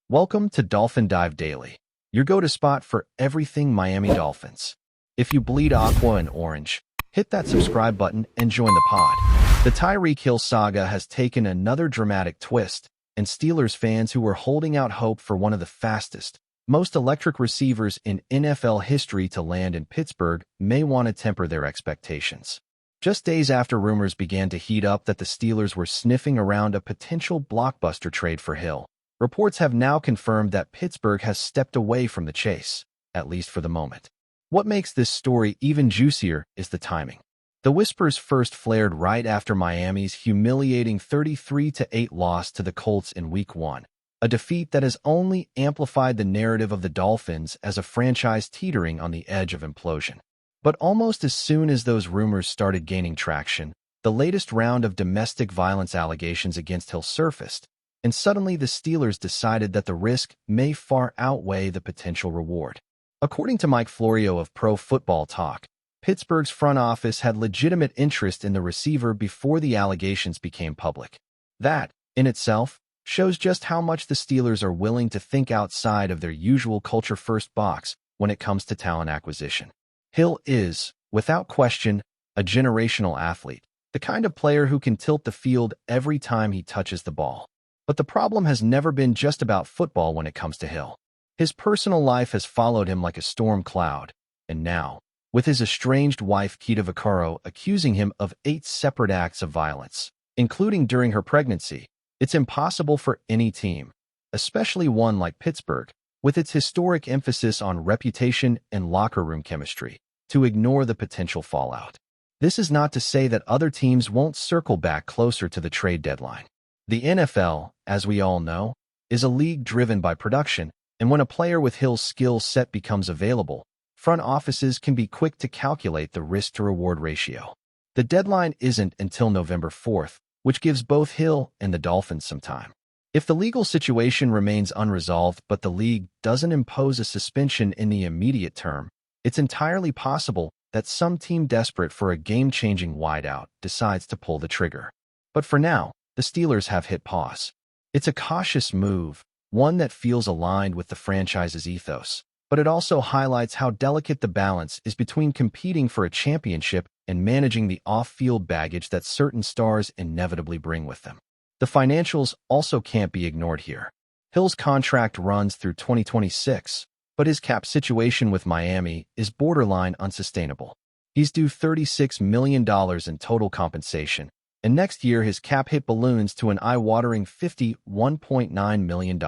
Welcome to Dolphin Dive Daily, your go-to spot for everything Miami Dolphins. If you bleed aqua and orange, hit that subscribe button and join the pod. The Tyreek Hill saga has taken another dramatic twist, and Steelers fans who were holding out hope for one of the fastest, most electric receivers in NFL history to land in Pittsburgh may want to temper their expectations. Just days after rumors began to heat up that the Steelers were sniffing around a potential blockbuster trade for Hill, reports have now confirmed that Pittsburgh has stepped away from the chase, at least for the moment. What makes this story even juicier is the timing. The whispers first flared right after Miami's humiliating 33-8 loss to the Colts in Week 1, a defeat that has only amplified the narrative of the Dolphins as a franchise teetering on the edge of implosion. But almost as soon as those rumors started gaining traction, the latest round of domestic violence allegations against Hill surfaced, and suddenly the Steelers decided that the risk may far outweigh the potential reward. According to Mike Florio of Pro Football Talk, Pittsburgh's front office had legitimate interest in the receiver before the allegations became public. That, in itself, shows just how much the Steelers are willing to think outside of their usual culture-first box when it comes to talent acquisition. Hill is, without question, a generational athlete, the kind of player who can tilt the field every time he touches the ball. But the problem has never been just about football when it comes to Hill. His personal life has followed him like a storm cloud, and now, with his estranged wife Kita Vaccaro accusing him of 8 separate acts of violence, including during her pregnancy, it's impossible for any team, especially one like Pittsburgh, with its historic emphasis on reputation and locker room chemistry, to ignore the potential fallout. This is not to say that other teams won't circle back closer to the trade deadline. The NFL, as we all know, is a league driven by production, and when a player with Hill's skill set becomes available, front offices can be quick to calculate the risk-to-reward ratio. The deadline isn't until November 4th, which gives both Hill and the Dolphins some time. If the legal situation remains unresolved but the league doesn't impose a suspension in the immediate term, it's entirely possible that some team desperate for a game-changing wideout decides to pull the trigger. But for now, the Steelers have hit pause. It's a cautious move, one that feels aligned with the franchise's ethos, but it also highlights how delicate the balance is between competing for a championship and managing the off-field baggage that certain stars inevitably bring with them. The financials also can't be ignored here. Hill's contract runs through 2026, but his cap situation with Miami is borderline unsustainable. He's due $36 million in total compensation, and next year his cap hit balloons to an eye-watering $51.9 million.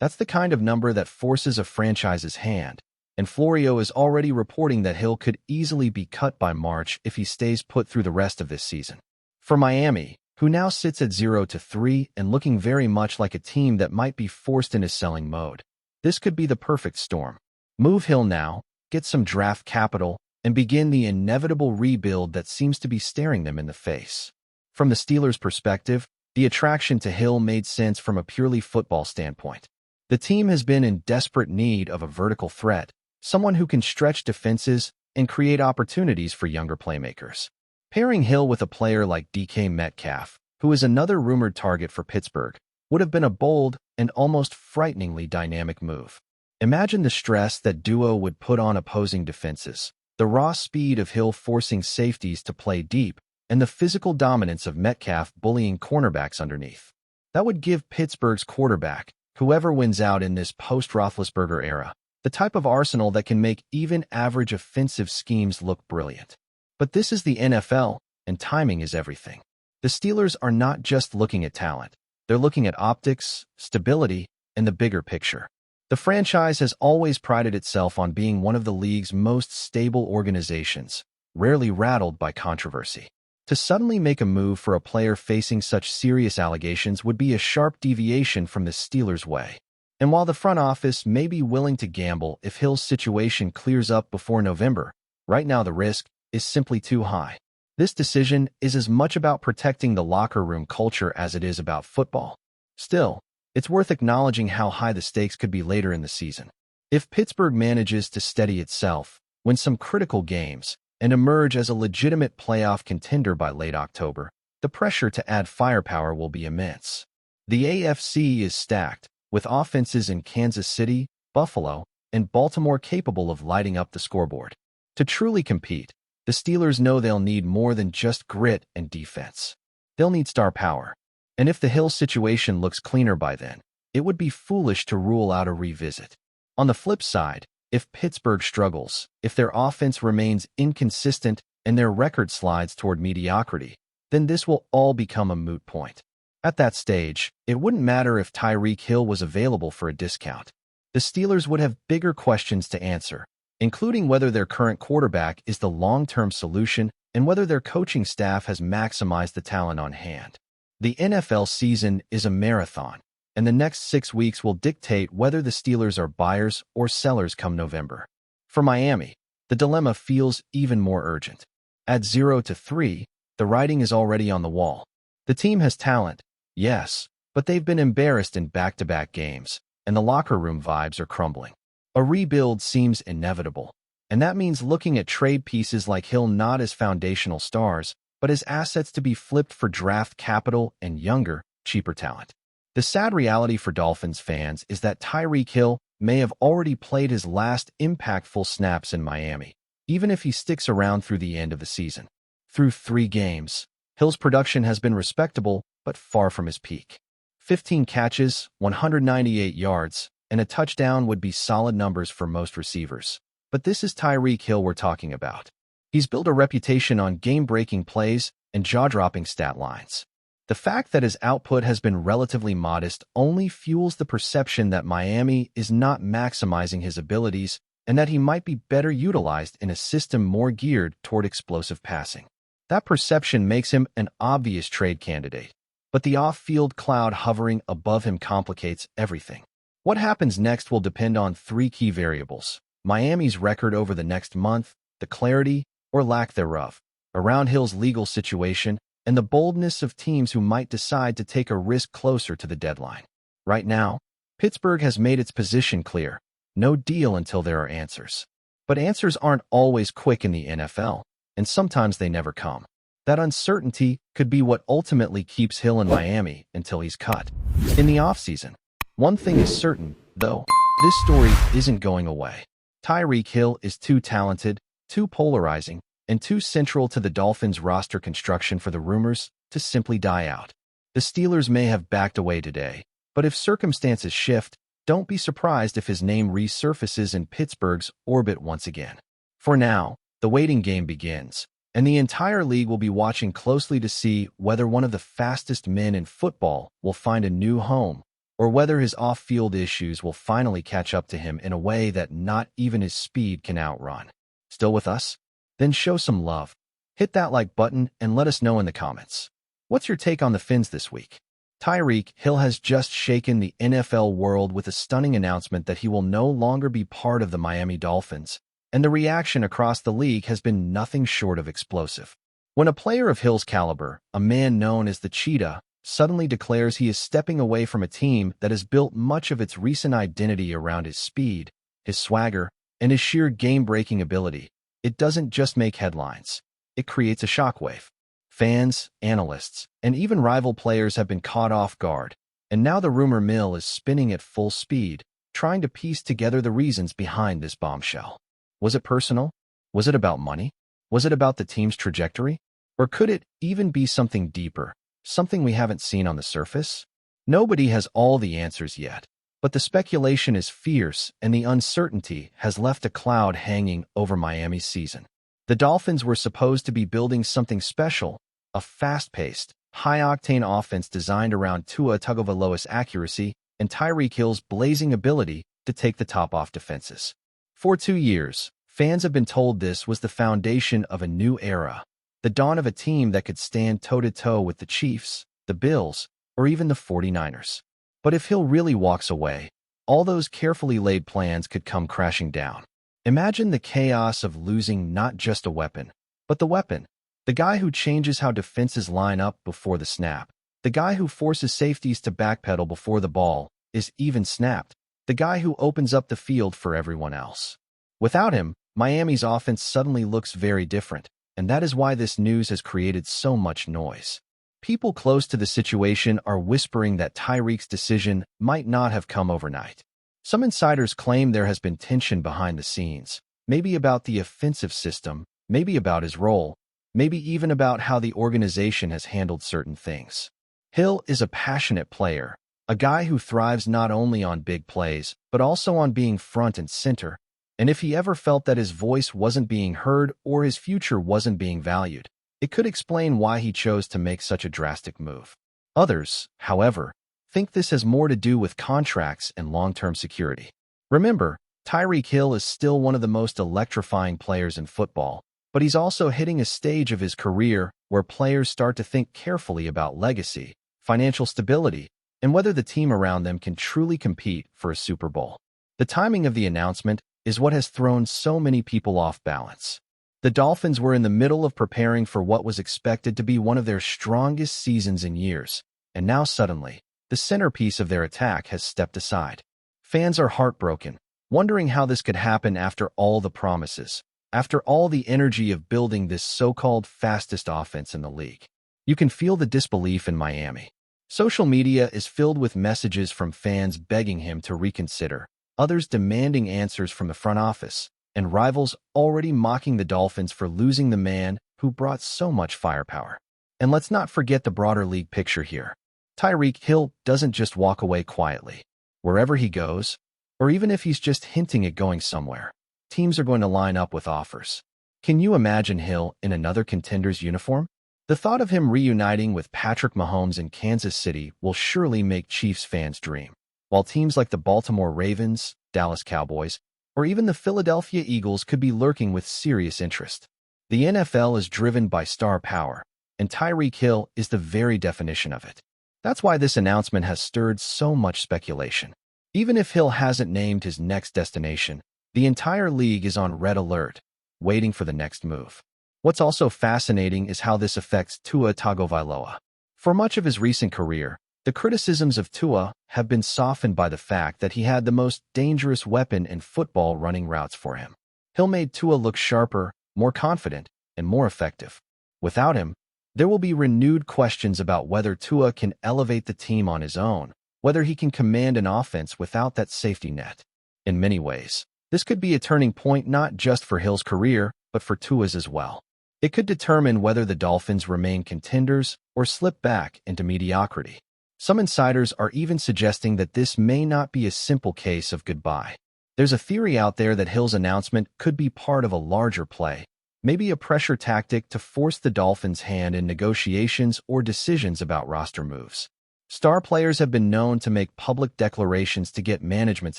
That's the kind of number that forces a franchise's hand, and Florio is already reporting that Hill could easily be cut by March if he stays put through the rest of this season. For Miami, who now sits at 0-3 and looking very much like a team that might be forced into selling mode, this could be the perfect storm. Move Hill now, get some draft capital, and begin the inevitable rebuild that seems to be staring them in the face. From the Steelers' perspective, the attraction to Hill made sense from a purely football standpoint. The team has been in desperate need of a vertical threat, someone who can stretch defenses and create opportunities for younger playmakers. Pairing Hill with a player like DK Metcalf, who is another rumored target for Pittsburgh, would have been a bold and almost frighteningly dynamic move. Imagine the stress that duo would put on opposing defenses, the raw speed of Hill forcing safeties to play deep, and the physical dominance of Metcalf bullying cornerbacks underneath. That would give Pittsburgh's quarterback, whoever wins out in this post-Roethlisberger era, the type of arsenal that can make even average offensive schemes look brilliant. But this is the NFL, and timing is everything. The Steelers are not just looking at talent. They're looking at optics, stability, and the bigger picture. The franchise has always prided itself on being one of the league's most stable organizations, rarely rattled by controversy. To suddenly make a move for a player facing such serious allegations would be a sharp deviation from the Steelers' way. And while the front office may be willing to gamble if Hill's situation clears up before November, right now the risk is simply too high. This decision is as much about protecting the locker room culture as it is about football. Still, it's worth acknowledging how high the stakes could be later in the season. If Pittsburgh manages to steady itself, win some critical games, and emerge as a legitimate playoff contender by late October, the pressure to add firepower will be immense. The AFC is stacked, with offenses in Kansas City, Buffalo, and Baltimore capable of lighting up the scoreboard. To truly compete, the Steelers know they'll need more than just grit and defense. They'll need star power. And if the Hill situation looks cleaner by then, it would be foolish to rule out a revisit. On the flip side, if Pittsburgh struggles, if their offense remains inconsistent and their record slides toward mediocrity, then this will all become a moot point. At that stage, it wouldn't matter if Tyreek Hill was available for a discount. The Steelers would have bigger questions to answer, including whether their current quarterback is the long-term solution and whether their coaching staff has maximized the talent on hand. The NFL season is a marathon, and the next 6 weeks will dictate whether the Steelers are buyers or sellers come November. For Miami, the dilemma feels even more urgent. At 0-3, the writing is already on the wall. The team has talent, yes, but they've been embarrassed in back-to-back games, and the locker room vibes are crumbling. A rebuild seems inevitable, and that means looking at trade pieces like Hill not as foundational stars, but as assets to be flipped for draft capital and younger, cheaper talent. The sad reality for Dolphins fans is that Tyreek Hill may have already played his last impactful snaps in Miami, even if he sticks around through the end of the season. Through 3 games, Hill's production has been respectable, but far from his peak. 15 catches, 198 yards, and a touchdown would be solid numbers for most receivers. But this is Tyreek Hill we're talking about. He's built a reputation on game-breaking plays and jaw-dropping stat lines. The fact that his output has been relatively modest only fuels the perception that Miami is not maximizing his abilities and that he might be better utilized in a system more geared toward explosive passing. That perception makes him an obvious trade candidate, but the off-field cloud hovering above him complicates everything. What happens next will depend on 3 key variables: Miami's record over the next month, the clarity, or lack thereof, around Hill's legal situation, and the boldness of teams who might decide to take a risk closer to the deadline. Right now, Pittsburgh has made its position clear: no deal until there are answers. But answers aren't always quick in the NFL, and sometimes they never come. That uncertainty could be what ultimately keeps Hill in Miami until he's cut. In the offseason, one thing is certain, though: this story isn't going away. Tyreek Hill is too talented, too polarizing, and too central to the Dolphins' roster construction for the rumors to simply die out. The Steelers may have backed away today, but if circumstances shift, don't be surprised if his name resurfaces in Pittsburgh's orbit once again. For now, the waiting game begins, and the entire league will be watching closely to see whether one of the fastest men in football will find a new home, or whether his off-field issues will finally catch up to him in a way that not even his speed can outrun. Still with us? Then show some love. Hit that like button and let us know in the comments. What's your take on the Finns this week? Tyreek Hill has just shaken the NFL world with a stunning announcement that he will no longer be part of the Miami Dolphins, and the reaction across the league has been nothing short of explosive. When a player of Hill's caliber, a man known as the Cheetah, suddenly declares he is stepping away from a team that has built much of its recent identity around his speed, his swagger, and his sheer game-breaking ability, it doesn't just make headlines. It creates a shockwave. Fans, analysts, and even rival players have been caught off guard, and now the rumor mill is spinning at full speed, trying to piece together the reasons behind this bombshell. Was it personal? Was it about money? Was it about the team's trajectory? Or could it even be something deeper, something we haven't seen on the surface? Nobody has all the answers yet, but the speculation is fierce and the uncertainty has left a cloud hanging over Miami's season. The Dolphins were supposed to be building something special, a fast-paced, high-octane offense designed around Tua Tagovailoa's accuracy and Tyreek Hill's blazing ability to take the top off defenses. For 2 years, fans have been told this was the foundation of a new era, the dawn of a team that could stand toe-to-toe with the Chiefs, the Bills, or even the 49ers. But if Hill really walks away, all those carefully laid plans could come crashing down. Imagine the chaos of losing not just a weapon, but the weapon. The guy who changes how defenses line up before the snap. The guy who forces safeties to backpedal before the ball is even snapped. The guy who opens up the field for everyone else. Without him, Miami's offense suddenly looks very different, and that is why this news has created so much noise. People close to the situation are whispering that TYREEK's decision might not have come overnight. Some insiders claim there has been tension behind the scenes, maybe about the offensive system, maybe about his role, maybe even about how the organization has handled certain things. Hill is a passionate player, a guy who thrives not only on big plays, but also on being front and center, and if he ever felt that his voice wasn't being heard or his future wasn't being valued, it could explain why he chose to make such a drastic move. Others, however, think this has more to do with contracts and long-term security. Remember, TYREEK Hill is still one of the most electrifying players in football, but he's also hitting a stage of his career where players start to think carefully about legacy, financial stability, and whether the team around them can truly compete for a Super Bowl. The timing of the announcement is what has thrown so many people off balance. The Dolphins were in the middle of preparing for what was expected to be one of their strongest seasons in years, and now suddenly, the centerpiece of their attack has stepped aside. Fans are heartbroken, wondering how this could happen after all the promises, after all the energy of building this so-called fastest offense in the league. You can feel the disbelief in Miami. Social media is filled with messages from fans begging him to reconsider, others demanding answers from the front office, and rivals already mocking the Dolphins for losing the man who brought so much firepower. And let's not forget the broader league picture here. TYREEK Hill doesn't just walk away quietly. Wherever he goes, or even if he's just hinting at going somewhere, teams are going to line up with offers. Can you imagine Hill in another contender's uniform? The thought of him reuniting with Patrick Mahomes in Kansas City will surely make Chiefs fans dream, while teams like the Baltimore Ravens, Dallas Cowboys, or even the Philadelphia Eagles could be lurking with serious interest. The NFL is driven by star power, and TYREEK Hill is the very definition of it. That's why this announcement has stirred so much speculation. Even if Hill hasn't named his next destination, the entire league is on red alert, waiting for the next move. What's also fascinating is how this affects Tua Tagovailoa. For much of his recent career, the criticisms of Tua have been softened by the fact that he had the most dangerous weapon in football running routes for him. Hill made Tua look sharper, more confident, and more effective. Without him, there will be renewed questions about whether Tua can elevate the team on his own, whether he can command an offense without that safety net. In many ways, this could be a turning point not just for Hill's career, but for Tua's as well. It could determine whether the Dolphins remain contenders or slip back into mediocrity. Some insiders are even suggesting that this may not be a simple case of goodbye. There's a theory out there that Hill's announcement could be part of a larger play, maybe a pressure tactic to force the Dolphins' hand in negotiations or decisions about roster moves. Star players have been known to make public declarations to get management's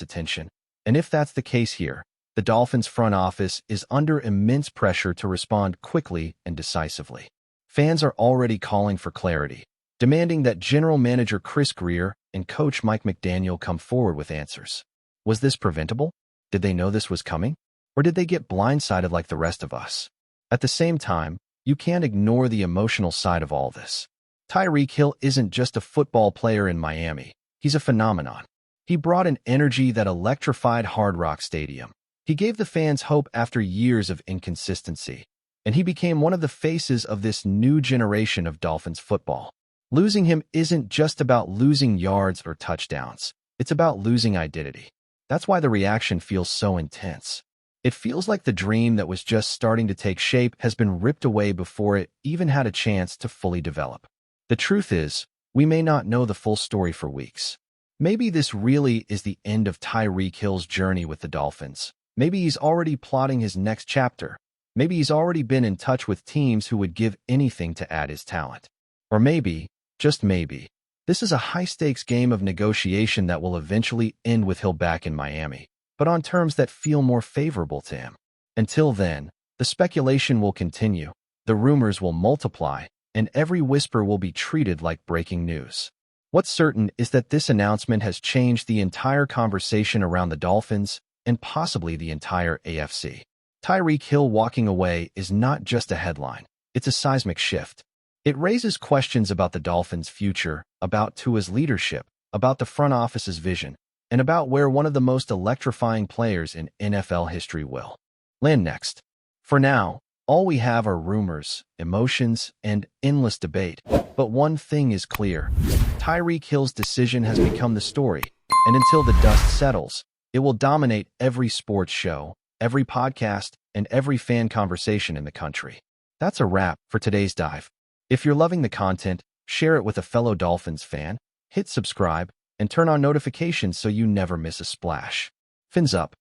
attention, and if that's the case here, the Dolphins' front office is under immense pressure to respond quickly and decisively. Fans are already calling for clarity, demanding that General Manager Chris Grier and Coach Mike McDaniel come forward with answers. Was this preventable? Did they know this was coming? Or did they get blindsided like the rest of us? At the same time, you can't ignore the emotional side of all this. TYREEK Hill isn't just a football player in Miami. He's a phenomenon. He brought an energy that electrified Hard Rock Stadium. He gave the fans hope after years of inconsistency, and he became one of the faces of this new generation of Dolphins football. Losing him isn't just about losing yards or touchdowns. It's about losing identity. That's why the reaction feels so intense. It feels like the dream that was just starting to take shape has been ripped away before it even had a chance to fully develop. The truth is, we may not know the full story for weeks. Maybe this really is the end of TYREEK Hill's journey with the Dolphins. Maybe he's already plotting his next chapter. Maybe he's already been in touch with teams who would give anything to add his talent. Or maybe, just maybe, this is a high-stakes game of negotiation that will eventually end with Hill back in Miami, but on terms that feel more favorable to him. Until then, the speculation will continue, the rumors will multiply, and every whisper will be treated like breaking news. What's certain is that this announcement has changed the entire conversation around the Dolphins and possibly the entire AFC. TYREEK Hill walking away is not just a headline, it's a seismic shift. It raises questions about the Dolphins' future, about Tua's leadership, about the front office's vision, and about where one of the most electrifying players in NFL history will land next. For now, All we have are rumors, emotions, and endless debate. But one thing is clear. Tyreek Hill's decision has become the story, and until the dust settles, it will dominate every sports show, every podcast, and every fan conversation in the country. That's a wrap for today's dive. If you're loving the content, share it with a fellow Dolphins fan, hit subscribe, and turn on notifications so you never miss a splash. Fins up.